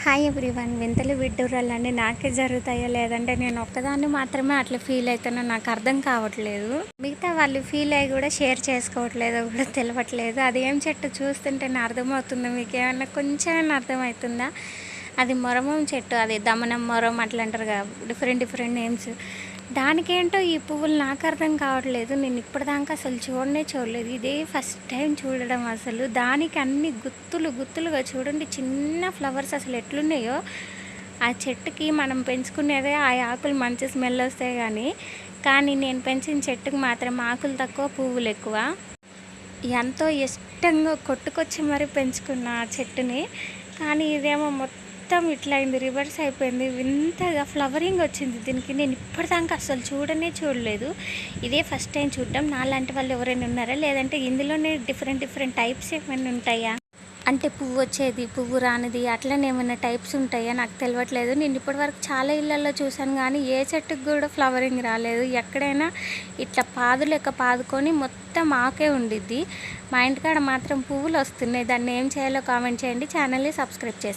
Hi everyone. వింతలు విడ్డూరాలన్నీ నాకే జరుగుతాయో లేదంటే నేను ఒక్కదాన్ని మాత్రమే అట్లా ఫీల్ అవుతానో నాకు అర్థం కావట్లేదు. మిగతా వాళ్ళు ఫీల్ అయ్యి కూడా షేర్ చేసుకోవట్లేదో కూడా తెలియట్లేదు. అది ఏం చెట్టు చూస్తుంటేనే అర్థమవుతుందో మీకు ఏమన్నా కొంచెమైనా అర్థమవుతుందా? అది మొరమం చెట్టు, అది దమనం మొరం అట్లా అంటారు కదా, డిఫరెంట్ డిఫరెంట్ నేమ్స్. దానికేంటో ఈ పువ్వులు నాకు అర్థం కావట్లేదు. నేను ఇప్పటిదాకా అసలు చూడలేదు. ఇదే ఫస్ట్ టైం చూడడం. అసలు దానికి అన్ని గుత్తులు గుత్తులుగా చూడండి, చిన్న ఫ్లవర్స్ అసలు ఎట్లున్నాయో. ఆ చెట్టుకి మనం పెంచుకునేదే ఆ ఆకులు మంచి స్మెల్ వస్తాయి కానీ నేను పెంచిన చెట్టుకు మాత్రం ఆకులు తక్కువ, పువ్వులు ఎక్కువ. ఎంతో ఇష్టంగా కొట్టుకొచ్చి మరీ పెంచుకున్న ఆ చెట్టుని, కానీ ఇదేమో మొత్తం ఇట్లా అయింది, రివర్స్ అయిపోయింది. వింతగా ఫ్లవరింగ్ వచ్చింది దీనికి. నేను ఇప్పటిదాకా అసలు చూడలేదు. ఇదే ఫస్ట్ టైం చూడడం. నాలాంటి వాళ్ళు ఎవరైనా ఉన్నారా, లేదంటే ఇందులోనే డిఫరెంట్ డిఫరెంట్ టైప్స్ ఏమైనా ఉంటాయా? అంటే పువ్వు వచ్చేది, పువ్వు రానిది, అట్లనే ఏమైనా టైప్స్ ఉంటాయా నాకు తెలియట్లేదు. నేను ఇప్పటివరకు చాలా ఇళ్ళల్లో చూశాను కానీ ఏ చెట్టుకు కూడా ఫ్లవరింగ్ రాలేదు. ఎక్కడైనా ఇట్లా పాదు లెక్క పాదుకొని మొత్తం ఆకే ఉండిద్ది. మా ఇంటికాడ మాత్రం పువ్వులు వస్తున్నాయి. దాన్ని ఏం చేయాలో కామెంట్ చేయండి. ఛానల్ని సబ్స్క్రైబ్ చేసుకోండి.